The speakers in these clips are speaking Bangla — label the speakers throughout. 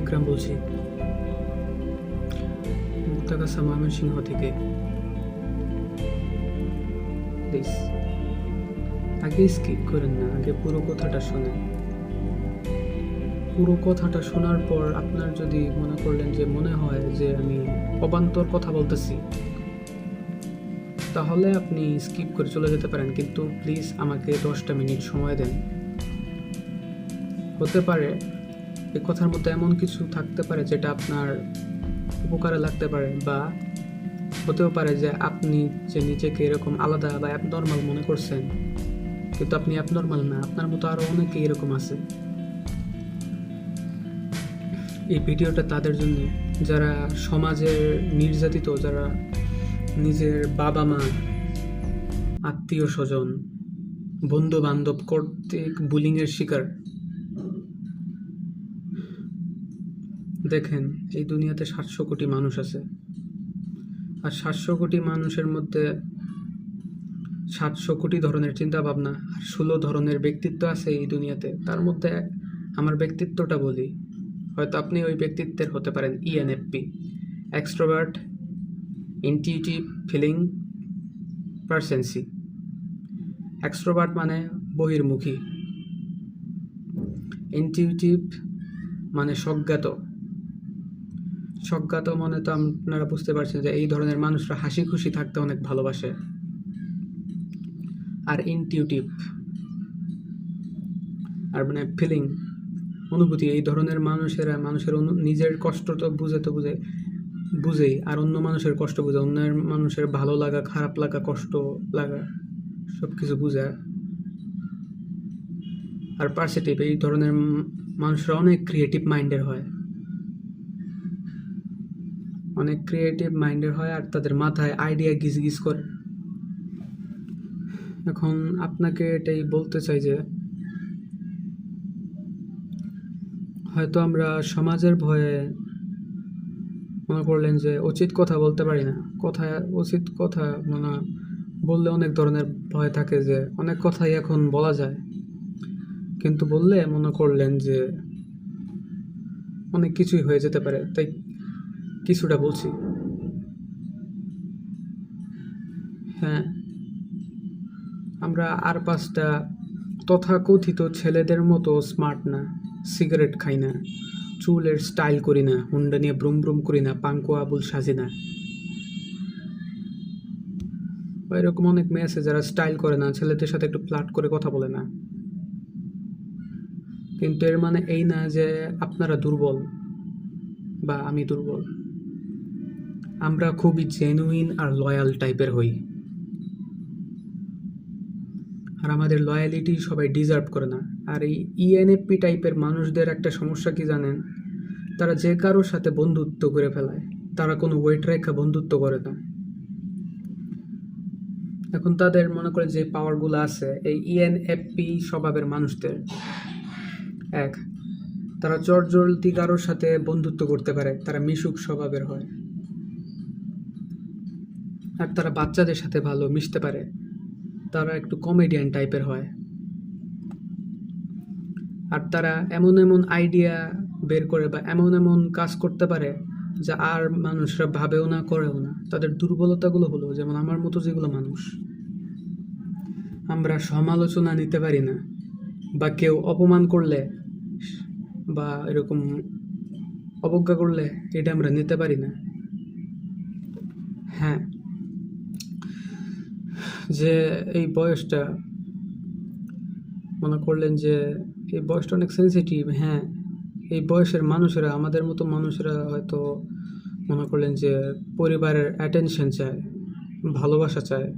Speaker 1: বিক্রম বলছি, মুক্তাগাছা ময়মনসিংহ থেকে। প্লিজ আগে স্কিপ করেন না, আগে পুরো কথাটা শোনেন। পুরো কথাটা শোনার পর আপনার যদি মনে করলেন যে মনে হয় যে আমি অবান্তর কথা বলতেছি, তাহলে আপনি স্কিপ করে চলে যেতে পারেন, কিন্তু প্লিজ আমাকে 10টা মিনিট সময় দেন। হতে পারে এই কথার মধ্যে এমন কিছু থাকতে পারে যেটা আপনার উপকারে লাগতে পারে, বা হতেও পারে যে আপনি যে নিজেকে এরকম আলাদা বা অ্যাবনর্মাল মনে করছেন, কিন্তু আপনি অ্যাবনর্মাল না, আপনার মতো আরও অনেকে এরকম আছে। এই ভিডিওটা তাদের জন্য যারা সমাজের নির্যাতিত, যারা নিজের বাবা মা, আত্মীয় স্বজন, বন্ধু বান্ধব কর্তৃক বুলিংয়ের শিকার। দেখেন, এই দুনিয়াতে 700 কোটি মানুষ আছে, আর 700 কোটি মানুষের মধ্যে 700 কোটি ধরনের চিন্তা ভাবনা আর 16 ধরনের ব্যক্তিত্ব আছে এই দুনিয়াতে। তার মধ্যে আমার ব্যক্তিত্বটা বলি, হয়তো আপনি ওই ব্যক্তিত্বের হতে পারেন ENFP, এক্সট্রোভার্ট ইনটিউটিভ ফিলিং পার্সেন্সি। এক্সট্রোভার্ট মানে বহির্মুখী, ইনটিউটিভ মানে স্বজ্ঞাত। স্বজ্ঞাত মানে তো আপনারা বুঝতে পারছেন যে এই ধরনের মানুষরা হাসি খুশি থাকতে অনেক ভালোবাসে। আর ইনটিউটিভ আর মানে ফিলিং, অনুভূতি। এই ধরনের মানুষেরা মানুষের নিজের কষ্ট তো বুঝেই, আর অন্য মানুষের কষ্ট বুঝে, অন্য মানুষের ভালো লাগা, খারাপ লাগা, কষ্ট লাগা সব কিছু বুঝে। আর পার্সেটিভ, এই ধরনের মানুষরা অনেক ক্রিয়েটিভ মাইন্ডের হয়, আর তাদের মাথায় আইডিয়া গিজ করে। এখন আপনাকে এটাই বলতে চাই যে হয়তো আমরা সমাজের ভয়ে মনে করলেন যে উচিত কথা বলতে পারি না। উচিত কথা মানে বললে অনেক ধরনের ভয় থাকে, যে অনেক কথাই এখন বলা যায়, কিন্তু বললে মনে করলেন যে অনেক কিছুই হয়ে যেতে পারে, তাই কিছুটা বলছি। হ্যাঁ, আমরা আর 5টা তথাকথিত ছেলেদের মতো স্মার্ট না, সিগারেট খাই না, চুলের স্টাইল করি না, হুন্ডা নিয়ে ব্রুম ব্রুম করি না, পাঙ্কু আবুল সাজি না। এরকম অনেক মেয়ে আছে যারা স্টাইল করে না, ছেলেদের সাথে একটু ফ্লার্ট করে কথা বলে না, কিন্তু এর মানে এই না যে আপনারা দুর্বল বা আমি দুর্বল। আমরা খুবই জেনুইন আর লয়াল টাইপের হই, আর আমাদের লয়ালিটি সবাই ডিজার্ভ করে না। আর এই ENFP টাইপের মানুষদের একটা সমস্যা কি জানেন? তারা যে কারোর সাথে বন্ধুত্ব করে ফেলায়, তারা কোনো ওয়েট রেখা বন্ধুত্ব করে না। এখন তাদের মনে করে যে পাওয়ারগুলো আছে এই ENFP স্বভাবের মানুষদের, এক, তারা চটজলদি কারোর সাথে বন্ধুত্ব করতে পারে, তারা মিশুক স্বভাবের হয়। আর তারা বাচ্চাদের সাথে ভালো মিশতে পারে, তারা একটু কমেডিয়ান টাইপের হয়। আর তারা এমন এমন আইডিয়া বের করে বা এমন কাজ করতে পারে যা আর মানুষরা ভাবেও না, করেও না। তাদের দুর্বলতাগুলো হলো যেমন আমার মতো যেগুলো মানুষ, আমরা সমালোচনা নিতে পারি না, বা কেউ অপমান করলে বা এরকম অবজ্ঞা করলে এটা আমরা নিতে পারি না। হ্যাঁ, যে এই বয়সটা মনে করলেন যে এই বয়সটা অনেক সেন্সিটিভ। হ্যাঁ, এই বয়সের মানুষেরা, আমাদের মতো মানুষেরা হয়তো মনে করলেন যে পরিবারের অ্যাটেনশন চায়, ভালোবাসা চায়,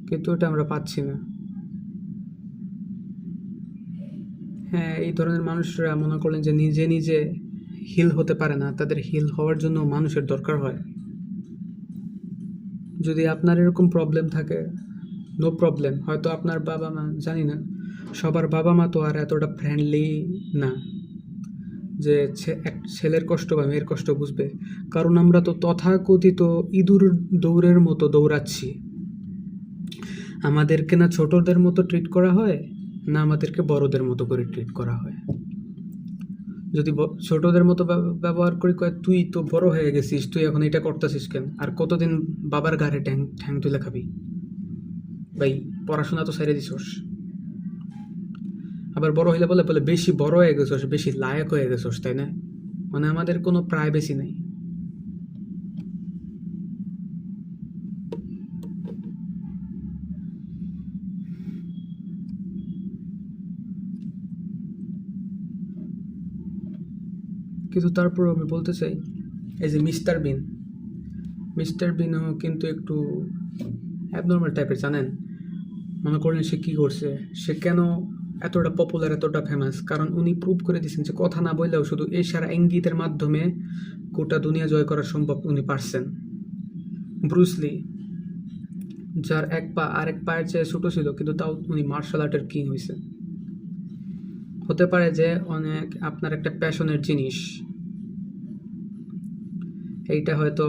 Speaker 1: কিন্তু এটা আমরা পাচ্ছি না। হ্যাঁ, এই ধরনের মানুষরা মনে করলেন যে নিজে নিজে হিল হতে পারে না, তাদের হিল হওয়ার জন্য মানুষের দরকার হয়। যদি আপনার এরকম প্রবলেম থাকে, নো প্রবলেম, হয়তো আপনার বাবা মা, জানি না, সবার বাবা মা তো আর এতটা ফ্রেন্ডলি না যে এক ছেলের কষ্ট বা মেয়ের কষ্ট বুঝবে, কারণ আমরা তো তথাকথিত ইঁদুর দৌড়ের মতো দৌড়াচ্ছি। আমাদেরকে না ছোটদের মতো ট্রিট করা হয়, না আমাদেরকে বড়দের মতো করে ট্রিট করা হয়। যদি ছোটদের মতো ব্যবহার করি, কয় তুই তো বড় হয়ে গেছিস, তুই এখন এটা করতেছিস কেন, আর কতদিন বাবার ঘাড়ে ঠ্যাং ঠ্যাং তুলে খাবি ভাই, পড়াশোনা তো ছেড়ে দিছস। আবার বড় হইলে বলে বলে বেশি বড় হয়ে গেছস, বেশি লায়ক হয়ে গেছস, তাই না? মানে আমাদের কোনো প্রাইভেসি নাই। কিন্তু তারপর আমি বলতে চাই, এই যে মিস্টার বিনও কিন্তু একটু অ্যাবনর্মাল টাইপের, জানেন? মনে করলেন সে কী করছে, সে কেন এতটা পপুলার, এতটা ফেমাস? কারণ উনি প্রুভ করে দিয়েছেন যে কথা না বললেও শুধু ইশারা ইঙ্গিতের মাধ্যমে গোটা দুনিয়া জয় করা সম্ভব, উনি পারছেন। ব্রুসলি, যার এক পা আরেক পায়ের চেয়ে ছোটো ছিল, কিন্তু তাও উনি মার্শাল আর্টের কিং হয়েছে। হতে পারে যে অনেক আপনার একটা প্যাশনের জিনিস, এইটা হয়তো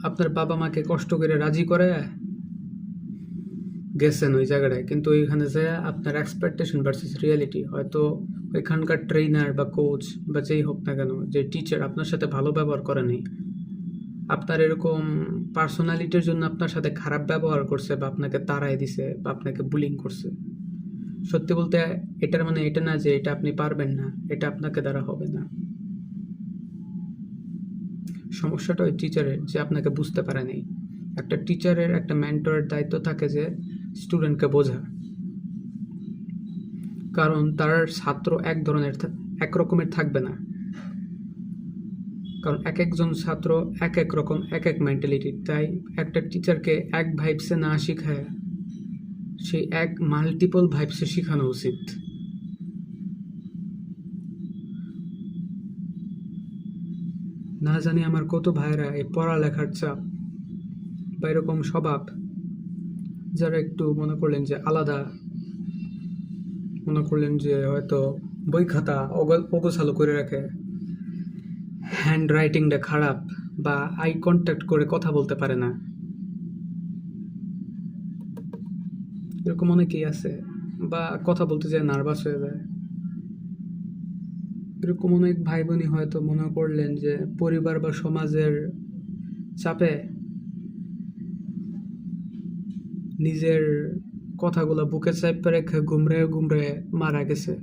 Speaker 1: আপনার বাবা মাকে কষ্ট করে রাজি করে গেছেন ওই জায়গাটায়, কিন্তু ওইখানে যে আপনার এক্সপেকটেশন ভার্সেস রিয়েলিটি, হয়তো ওইখানকার ট্রেনার বা কোচ বা যেই হোক না কেন, যে টিচার আপনার সাথে ভালো ব্যবহার করেনি, আপনার এরকম পার্সোনালিটির জন্য আপনার সাথে খারাপ ব্যবহার করছে, বা আপনাকে তাড়াই দিছে, বা আপনাকে বুলিং করছে। সত্যি বলতে এটার মানে এটা না যে এটা আপনি পারবেন না, এটা আপনাকে দ্বারা হবে না। সমস্যাটা ওই টিচারের, যে আপনাকে বুঝতে পারেনি। একটা টিচারের, একটা মেন্টরের দায়িত্ব থাকে যে স্টুডেন্টকে বোঝা, কারণ তার ছাত্র এক রকমের থাকবে না, কারণ এক একজন ছাত্র এক এক রকম, এক এক মেন্টালিটির। তাই একটা টিচারকে এক ভাইবসে না শিখায় সেই এক মাল্টিপল ভাইবসে শেখানো উচিত। না জানি আমার কত ভাইরা এই পড়ালেখার চাপ বা এরকম স্বভাব, যারা একটু মনে করলেন যে আলাদা, মনে করলেন যে হয়তো বই খাতা অগোছালো করে রাখে, হ্যান্ড রাইটিংটা খারাপ, বা আই কন্ট্যাক্ট করে কথা বলতে পারে না, এরকম অনেকেই আছে। বা কথা বলতে যায় নার্ভাস হয়ে যায়। এরকম অনেক ভাই বোনই হয়তো মনে করলেন যে পরিবার বা সমাজের চাপে নিজের কথাগুলো বুকে চাপে রেখে গুমরে গুমরে মারা গেছে।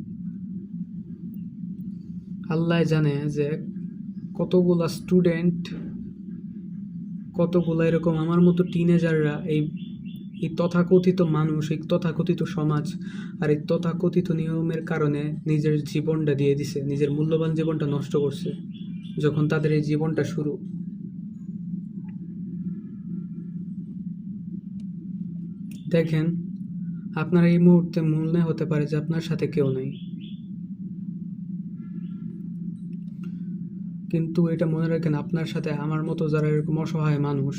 Speaker 1: আল্লাহ জানে যে কতগুলা স্টুডেন্ট, কতগুলা এরকম আমার মতো টিনেজাররা এই তথাকথিত মানুষ, এই তথাকথিত সমাজ আর এই তথাকথিত নিয়মের কারণে নিজের জীবনটা দিয়ে দিছে, নিজের মূল্যবান জীবনটা নষ্ট করছে, যখন তাদের এই জীবনটা শুরু। দেখেন, আপনার এই মুহূর্তে মনে হতে পারে যে আপনার সাথে কেউ নেই, কিন্তু এটা মনে রাখেন, আপনার সাথে আমার মতো যারা এরকম অসহায় মানুষ,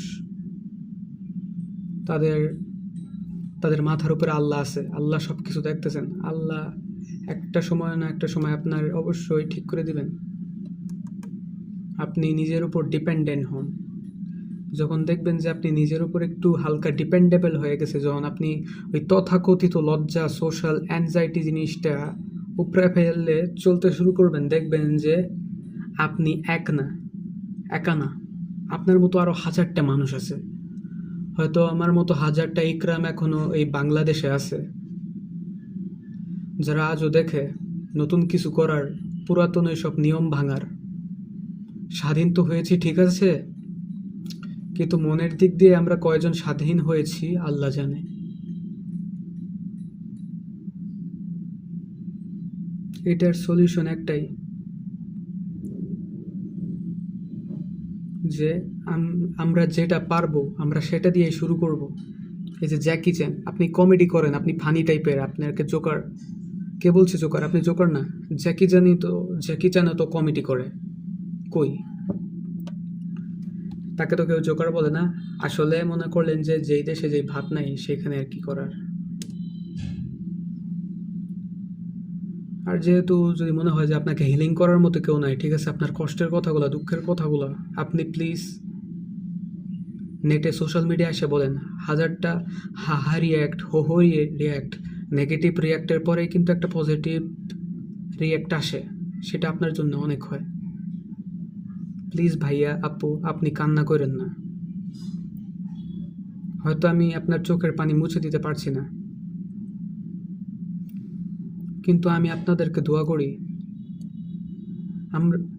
Speaker 1: তাদের মাথার উপরে আল্লাহ আছে। আল্লাহ সব কিছু দেখতেছেন। আল্লাহ একটা সময় না একটা সময় আপনার অবশ্যই ঠিক করে দিবেন। আপনি নিজের উপর ডিপেন্ডেন্ট হন। যখন দেখবেন যে আপনি নিজের উপর একটু হালকা ডিপেন্ডেবল হয়ে গেছে, যখন আপনি ওই তথাকথিত লজ্জা, সোশ্যাল অ্যাংজাইটি জিনিসটা উপরে ফেললে চলতে শুরু করবেন, দেখবেন যে আপনি একা না, আপনার মতো আরও হাজারটা মানুষ আছে। হয়তো আমার মতো হাজারটা ইকরাম এখনো এই বাংলাদেশে আছে, যারা আজও দেখে নতুন কিছু করার, পুরাতন সব নিয়ম ভাঙার। স্বাধীন তো হয়েছি ঠিক আছে, কিন্তু মনের দিক দিয়ে আমরা কয়জন স্বাধীন হয়েছি আল্লাহ জানে। এটার সলিউশন একটাই, যে আমরা যেটা পারবো আমরা সেটা দিয়ে শুরু করব। এই যে জ্যাকি চ্যান, আপনি কমেডি করেন, আপনি ফানি টাইপের, আপনাকে জোকার, কে বলছে জোকার? আপনি জোকার না। জ্যাকি চ্যানও তো কমেডি করে, কই? তাকে তো কেউ জোকার বলে না। আসলে মনে করলেন যে যেই দেশে যেই ভাত নাই সেখানে আর কি করার। আর যেহেতু যদি মনে হয় যে আপনাকে হিলিং করার মতো কেউ নাই, ঠিক আছে, আপনার কষ্টের কথাগুলো, দুঃখের কথাগুলো আপনি প্লিজ নেটে, সোশ্যাল মিডিয়ায় এসে বলেন। হাজারটা হাহা রিয়্যাক্ট, হো রিয়্যাক্ট, নেগেটিভ রিয়্যাক্টের পরেই কিন্তু একটা পজিটিভ রিয়্যাক্ট আসে। সেটা আপনার জন্য অনেক হয়। প্লিজ ভাইয়া, আপু, আপনি কান্না করেন না। হয়তো আমি আপনার চোখের পানি মুছে দিতে পারছি না, কিন্তু আমি আপনাদেরকে দোয়া করি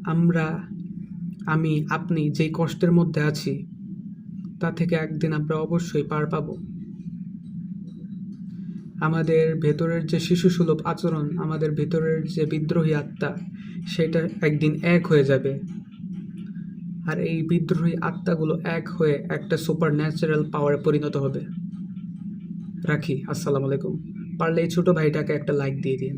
Speaker 1: আমরা আমি আপনি যেই কষ্টের মধ্যে আছি তা থেকে একদিন আমরা অবশ্যই পার পাব। আমাদের ভেতরের যে শিশুসুলভ আচরণ, আমাদের ভেতরের যে বিদ্রোহী আত্মা, সেটা একদিন এক হয়ে যাবে। আর এই বিদ্রোহী আত্মাগুলো এক হয়ে একটা সুপার ন্যাচারাল পাওয়ারে পরিণত হবে। রাখি। আসসালামু আলাইকুম। পারলে এই ছোট ভাইটাকে একটা লাইক দিয়ে দিন।